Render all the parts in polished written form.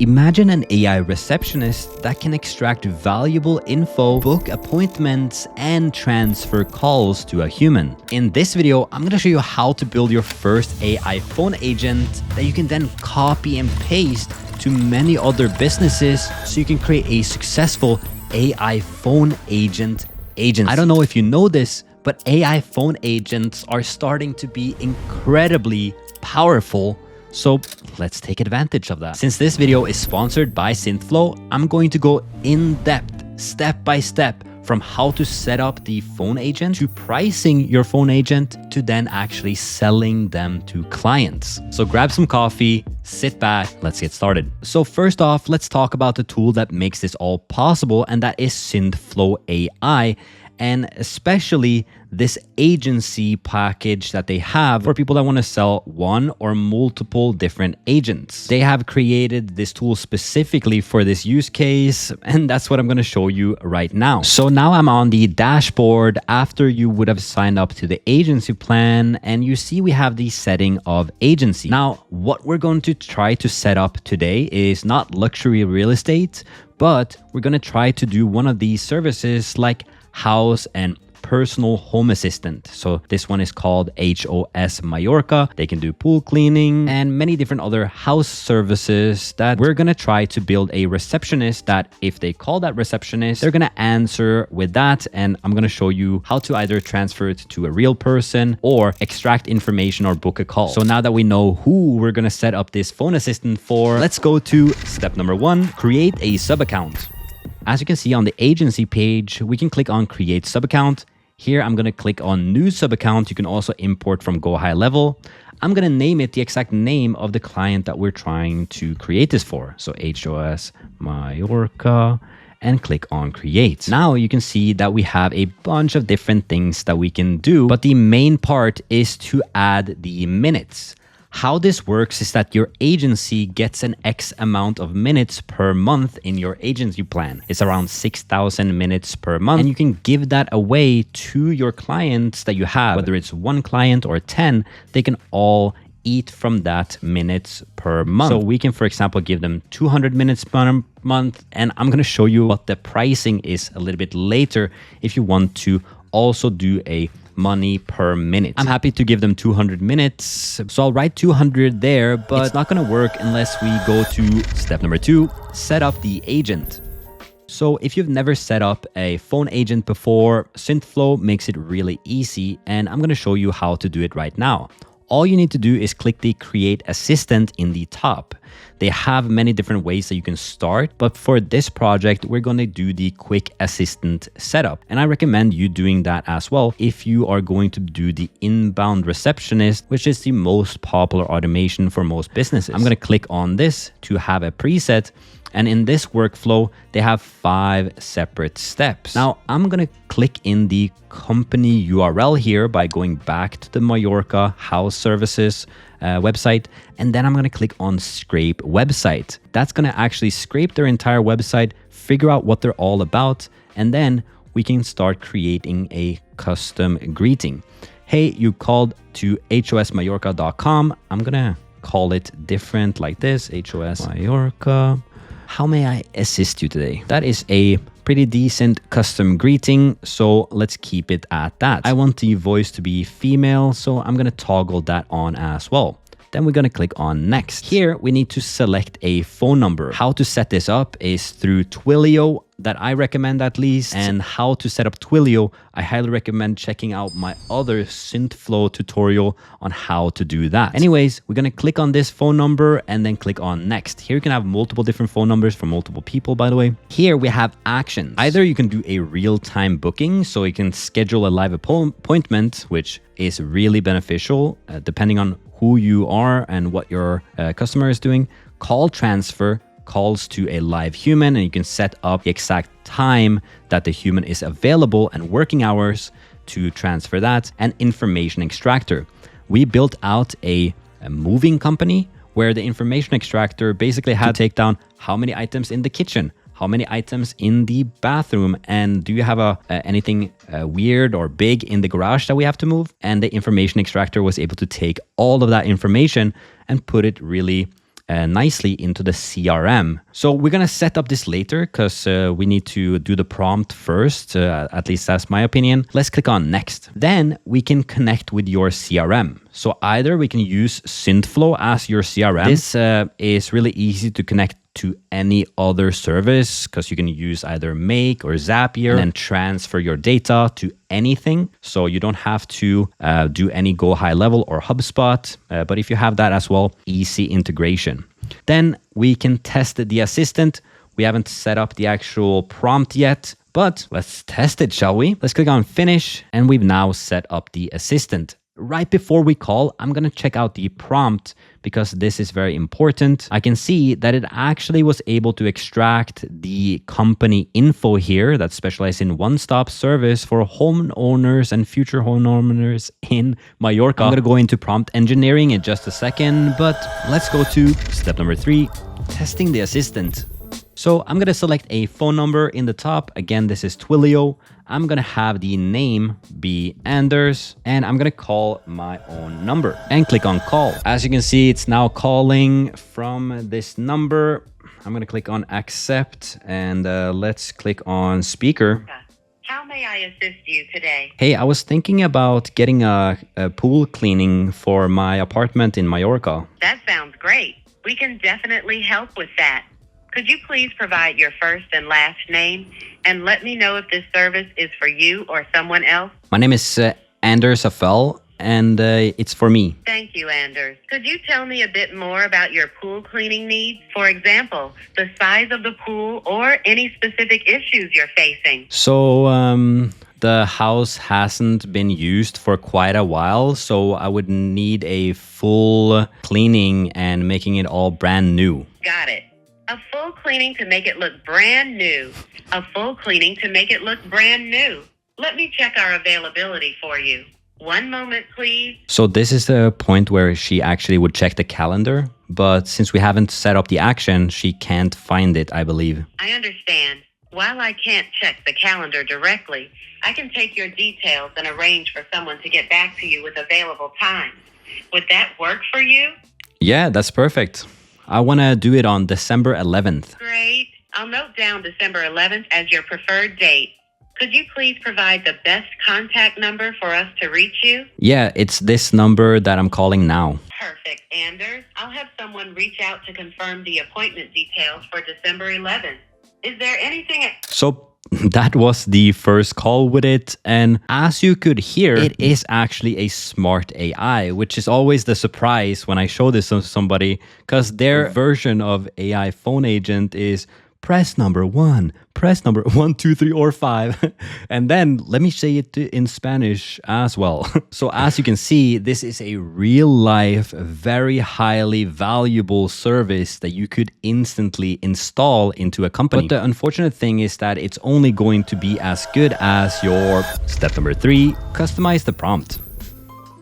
Imagine an AI receptionist that can extract valuable info, book appointments, and transfer calls to a human. In this video, I'm gonna show you how to build your first AI phone agent that you can then copy and paste to many other businesses so you can create a successful AI phone agent agency. I don't know if you know this, but AI phone agents are starting to be incredibly powerful. So let's take advantage of that. Since this video is sponsored by Synthflow, I'm going to go in depth, step by step, from how to set up the phone agent to pricing your phone agent to then actually selling them to clients. So grab some coffee, sit back, let's get started. So first off, let's talk about the tool that makes this all possible, and that is Synthflow AI. And especially this agency package that they have for people that want to sell one or multiple different agents. They have created this tool specifically for this use case, and that's what I'm going to show you right now. So now I'm on the dashboard after you would have signed up to the agency plan, and you see we have the setting of agency. Now, what we're going to try to set up today is not luxury real estate, but we're going to try to do one of these services like house and personal home assistant. So this one is called HOS Mallorca. They can do pool cleaning and many different other house services that we're going to try to build a receptionist that if they call that receptionist, they're going to answer with that. And I'm going to show you how to either transfer it to a real person or extract information or book a call. So now that we know who we're going to set up this phone assistant for, let's go to step number 1, create a sub account. As you can see on the agency page, we can click on create sub account. Here, I'm going to click on new sub account. You can also import from Go High Level. I'm going to name it the exact name of the client that we're trying to create this for. So HOS Mallorca, and click on create. Now you can see that we have a bunch of different things that we can do, but the main part is to add the minutes. How this works is that your agency gets an X amount of minutes per month in your agency plan. It's around 6,000 minutes per month, and you can give that away to your clients that you have. Whether it's one client or 10, they can all eat from that minutes per month. So we can, for example, give them 200 minutes per month, and I'm going to show you what the pricing is a little bit later if you want to also do a money per minute. I'm happy to give them 200 minutes. So I'll write 200 there, but it's not going to work unless we go to step number 2, set up the agent. So if you've never set up a phone agent before, Synthflow makes it really easy, and I'm going to show you how to do it right now. All you need to do is click the Create Assistant in the top. They have many different ways that you can start, but for this project, we're going to do the Quick Assistant setup. And I recommend you doing that as well if you are going to do the inbound receptionist, which is the most popular automation for most businesses. I'm going to click on this to have a preset. And in this workflow, they have 5 separate steps. Now, I'm going to click in the company URL here by going back to the Mallorca House Services website. And then I'm going to click on Scrape Website. That's going to actually scrape their entire website, figure out what they're all about, and then we can start creating a custom greeting. Hey, you called to hosmallorca.com. I'm going to call it different like this, HOS Mallorca. How may I assist you today? That is a pretty decent custom greeting, so let's keep it at that. I want the voice to be female, so I'm going to toggle that on as well. Then we're going to click on next. Here, we need to select a phone number. How to set this up is through Twilio, that I recommend at least. And how to set up Twilio, I highly recommend checking out my other Synthflow tutorial on how to do that. Anyways, we're going to click on this phone number and then click on next. Here you can have multiple different phone numbers for multiple people, by the way. Here we have actions. Either you can do a real-time booking, so you can schedule a live appointment, which is really beneficial depending on who you are and what your customer is doing. Call transfer, calls to a live human, and you can set up the exact time that the human is available and working hours to transfer that. And information extractor. We built out a moving company where the information extractor basically had to take down how many items in the kitchen, how many items in the bathroom, and do you have anything weird or big in the garage that we have to move? And the information extractor was able to take all of that information and put it really nicely into the CRM. So we're going to set up this later because we need to do the prompt first, at least that's my opinion. Let's click on next. Then we can connect with your CRM. So either we can use Synthflow as your CRM. This is really easy to connect to any other service because you can use either Make or Zapier and then transfer your data to anything. So you don't have to do any Go High Level or HubSpot. But if you have that as well, easy integration. Then we can test the assistant. We haven't set up the actual prompt yet, but let's test it, shall we? Let's click on finish and we've now set up the assistant. Right before we call, I'm going to check out the prompt because this is very important. I can see that it actually was able to extract the company info here that specializes in one-stop service for homeowners and future homeowners in Mallorca. I'm going to go into prompt engineering in just a second, but let's go to step number 3, testing the assistant. So I'm going to select a phone number in the top. Again, this is Twilio. I'm going to have the name be Anders and I'm going to call my own number and click on call. As you can see, it's now calling from this number. I'm going to click on accept and let's click on speaker. How may I assist you today? Hey, I was thinking about getting a pool cleaning for my apartment in Mallorca. That sounds great. We can definitely help with that. Could you please provide your first and last name and let me know if this service is for you or someone else? My name is Anders Affel and it's for me. Thank you, Anders. Could you tell me a bit more about your pool cleaning needs? For example, the size of the pool or any specific issues you're facing? So, the house hasn't been used for quite a while, so I would need a full cleaning and making it all brand new. Got it. A full cleaning to make it look brand new. A full cleaning to make it look brand new. Let me check our availability for you. One moment, please. So this is the point where she actually would check the calendar, but since we haven't set up the action, she can't find it, I believe. I understand. While I can't check the calendar directly, I can take your details and arrange for someone to get back to you with available times. Would that work for you? Yeah, that's perfect. I want to do it on December 11th. Great. I'll note down December 11th as your preferred date. Could you please provide the best contact number for us to reach you? Yeah, it's this number that I'm calling now. Perfect, Anders. I'll have someone reach out to confirm the appointment details for December 11th. Is there anything... So that was the first call with it. And as you could hear, it is actually a smart AI, which is always the surprise when I show this to somebody, because their version of AI phone agent is press number 1, press number 1, 2, 3, or 5. And then let me say it in Spanish as well. So as you can see, this is a real life, very highly valuable service that you could instantly install into a company. But the unfortunate thing is that it's only going to be as good as your step number 3, customize the prompt.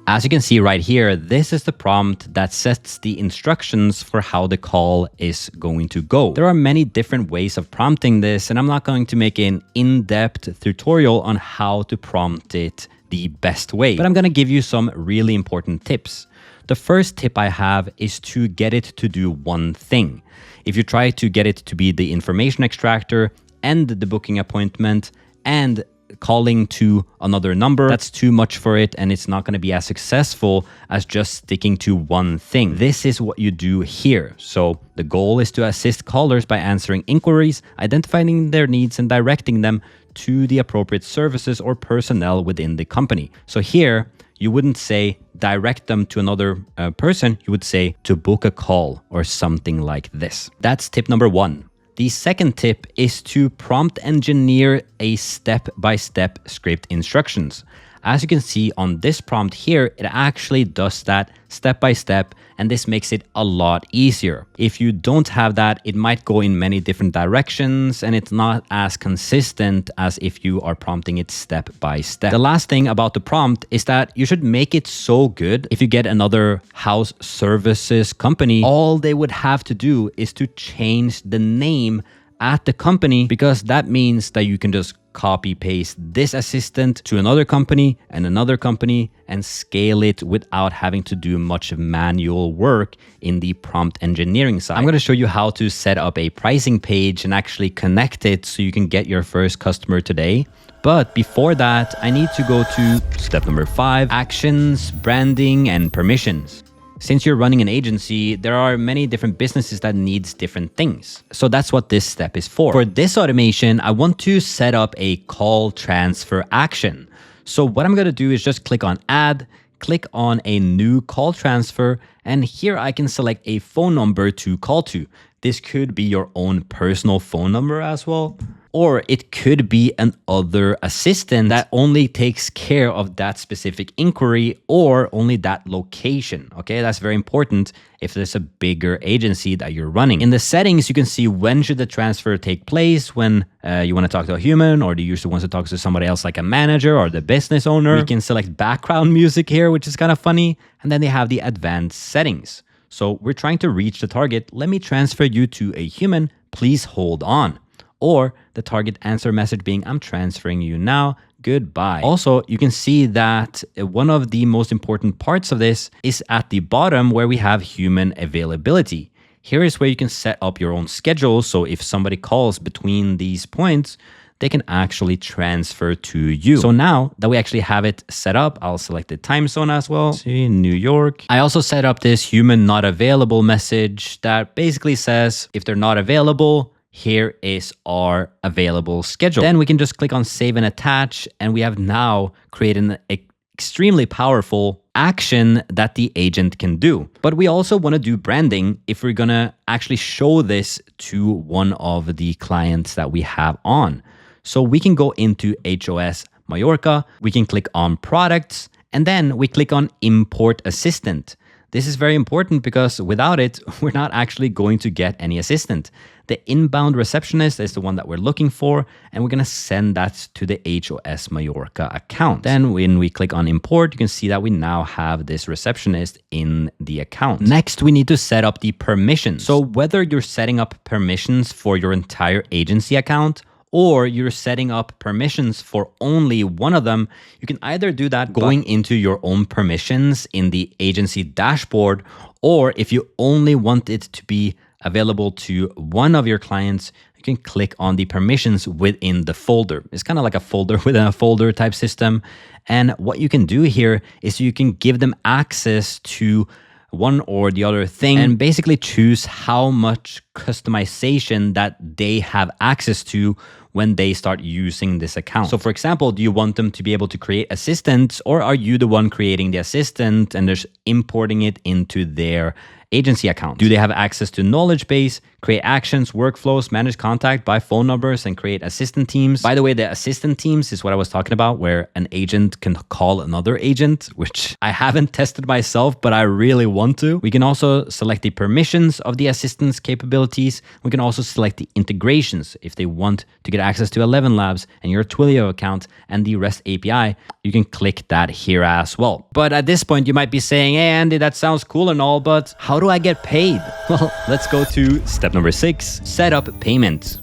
As you can see right here, this is the prompt that sets the instructions for how the call is going to go. There are many different ways of prompting this, and I'm not going to make an in-depth tutorial on how to prompt it the best way, but I'm going to give you some really important tips. The first tip I have is to get it to do one thing. If you try to get it to be the information extractor and the booking appointment and calling to another number, that's too much for it and it's not going to be as successful as just sticking to one thing. This is what you do here. So the goal is to assist callers by answering inquiries, identifying their needs and directing them to the appropriate services or personnel within the company. So here you wouldn't say direct them to another person, you would say to book a call or something like this. That's tip number 1. The second tip is to prompt engineer a step-by-step script instructions. As you can see on this prompt here, it actually does that step by step, and this makes it a lot easier. If you don't have that, it might go in many different directions and it's not as consistent as if you are prompting it step by step. The last thing about the prompt is that you should make it so good. If you get another house services company, all they would have to do is to change the name at the company, because that means that you can just copy paste this assistant to another company and scale it without having to do much manual work in the prompt engineering side. I'm going to show you how to set up a pricing page and actually connect it so you can get your first customer today. But before that, I need to go to step number 5, actions, branding, and permissions. Since you're running an agency, there are many different businesses that needs different things. So that's what this step is for. For this automation, I want to set up a call transfer action. So what I'm going to do is just click on add, click on a new call transfer, and here I can select a phone number to call to. This could be your own personal phone number as well. Or it could be an other assistant that only takes care of that specific inquiry or only that location. Okay, that's very important if there's a bigger agency that you're running. In the settings, you can see when should the transfer take place, when you want to talk to a human, or do you usually want to talk to somebody else like a manager or the business owner. We can select background music here, which is kind of funny. And then they have the advanced settings. So we're trying to reach the target. Let me transfer you to a human. Please hold on. Or the target answer message being, I'm transferring you now, goodbye. Also, you can see that one of the most important parts of this is at the bottom where we have human availability. Here is where you can set up your own schedule. So if somebody calls between these points, they can actually transfer to you. So now that we actually have it set up, I'll select the time zone as well. See, New York. I also set up this human not available message that basically says if they're not available, here is our available schedule. Then we can just click on save and attach, and we have now created an extremely powerful action that the agent can do. But we also want to do branding if we're going to actually show this to one of the clients that we have on. So we can go into HOS Mallorca, we can click on products, and then we click on import assistant. This is very important because without it, we're not actually going to get any assistant. The inbound receptionist is the one that we're looking for, and we're going to send that to the HOS Mallorca account. Then when we click on import, you can see that we now have this receptionist in the account. Next, we need to set up the permissions. So whether you're setting up permissions for your entire agency account, or you're setting up permissions for only one of them, you can either do that going into your own permissions in the agency dashboard, or if you only want it to be available to one of your clients, you can click on the permissions within the folder. It's kind of like a folder within a folder type system. And what you can do here is you can give them access to one or the other thing and basically choose how much customization that they have access to when they start using this account. So for example, do you want them to be able to create assistants, or are you the one creating the assistant and just importing it into their agency account? Do they have access to knowledge base, create actions, workflows, manage contact by phone numbers, and create assistant teams? By the way, the assistant teams is what I was talking about, where an agent can call another agent, which I haven't tested myself, but I really want to. We can also select the permissions of the assistant's capabilities. We can also select the integrations. If they want to get access to 11 Labs and your Twilio account and the REST API, you can click that here as well. But at this point, you might be saying, hey, Andy, that sounds cool and all, but how do I get paid? Well, let's go to step number 6, set up payment.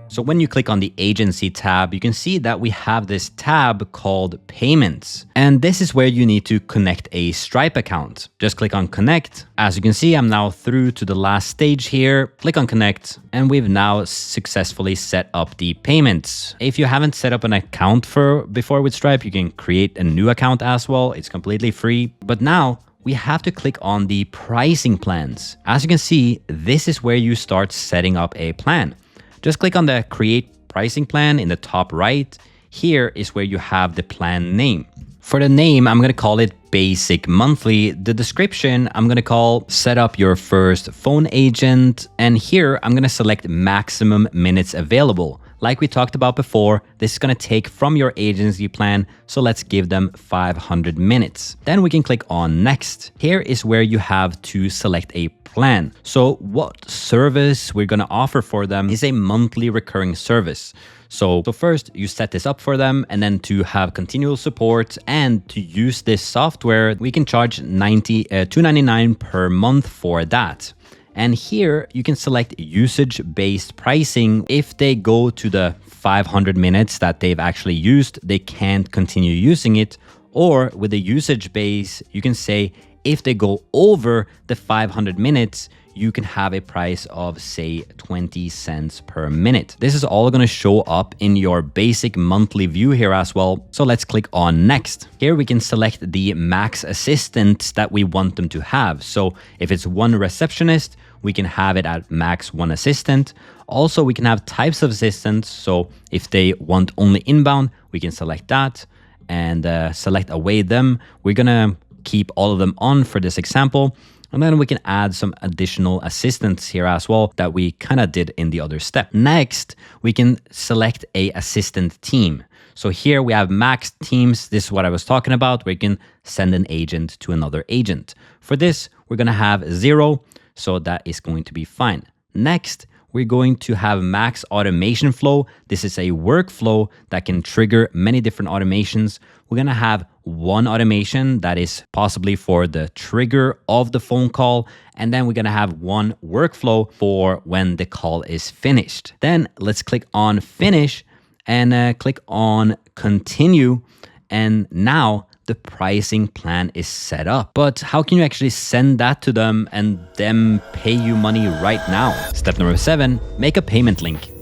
So when you click on the agency tab, you can see that we have this tab called payments. And this is where you need to connect a Stripe account. Just click on connect. As you can see, I'm now through to the last stage here. Click on connect, and we've now successfully set up the payments. If you haven't set up an account before with Stripe, you can create a new account as well. It's completely free. But now we have to click on the pricing plans. As you can see, this is where you start setting up a plan. Just click on the create pricing plan in the top right. Here is where you have the plan name. For the name, I'm going to call it basic monthly. The description, I'm going to call set up your first phone agent. And here I'm going to select maximum minutes available. Like we talked about before, this is going to take from your agency plan. So let's give them 500 minutes. Then we can click on next. Here is where you have to select a plan. So what service we're going to offer for them is a monthly recurring service. So first you set this up for them, and then to have continual support and to use this software, we can charge $2.99 per month for that. And here you can select usage-based pricing if they go to the 500 minutes that they've actually used, they can't continue using it. Or with the usage base, you can say if they go over the 500 minutes, you can have a price of say 20 cents per minute. This is all going to show up in your basic monthly view here as well. So let's click on next. Here we can select the max assistants that we want them to have. So if it's one receptionist, we can have it at max one assistant. Also, we can have types of assistants. So if they want only inbound, we can select that and select away them. We're going to keep all of them on for this example. And then we can add some additional assistants here as well that we kind of did in the other step. Next, we can select a assistant team. So here we have max teams. This is what I was talking about. We can send an agent to another agent. For this, we're going to have 0. So that is going to be fine. Next, we're going to have max automation flow. This is a workflow that can trigger many different automations. We're going to have one automation that is possibly for the trigger of the phone call. And then we're going to have one workflow for when the call is finished. Then let's click on finish and click on continue. And now the pricing plan is set up. But how can you actually send that to them and them pay you money right now? Step number 7, make a payment link.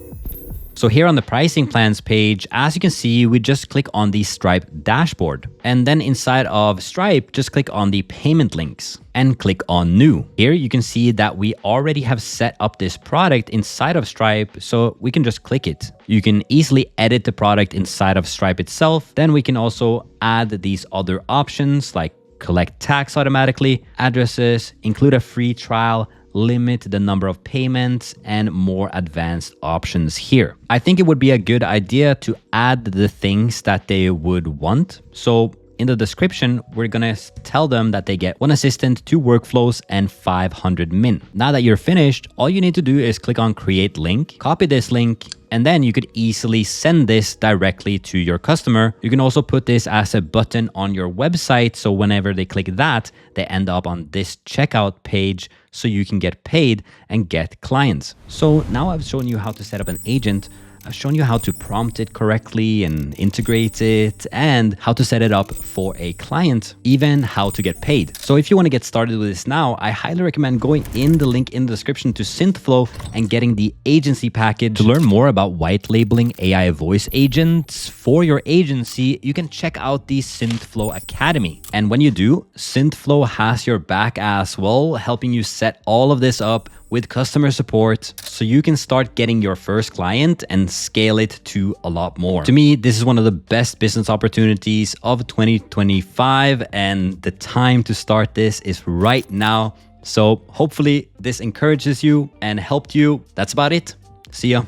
So here on the pricing plans page, as you can see, we just click on the Stripe dashboard. And then inside of Stripe, just click on the payment links and click on new. Here you can see that we already have set up this product inside of Stripe, so we can just click it. You can easily edit the product inside of Stripe itself. Then we can also add these other options like collect tax automatically, addresses, include a free trial, limit the number of payments, and more advanced options here. I think it would be a good idea to add the things that they would want. So in the description, we're gonna tell them that they get 1 assistant, 2 workflows, and 500 min. Now that you're finished, all you need to do is click on create link, copy this link, and then you could easily send this directly to your customer. You can also put this as a button on your website, so whenever they click that, they end up on this checkout page so you can get paid and get clients. So now I've shown you how to set up an agent. I've shown you how to prompt it correctly and integrate it, and how to set it up for a client, even how to get paid. So if you want to get started with this now, I highly recommend going in the link in the description to Synthflow and getting the agency package. To learn more about white labeling AI voice agents for your agency, you can check out the Synthflow Academy. And when you do, Synthflow has your back as well, helping you set all of this up with customer support so you can start getting your first client and scale it to a lot more. To me, this is one of the best business opportunities of 2025, and the time to start this is right now. So hopefully this encourages you and helped you. That's about it. See ya.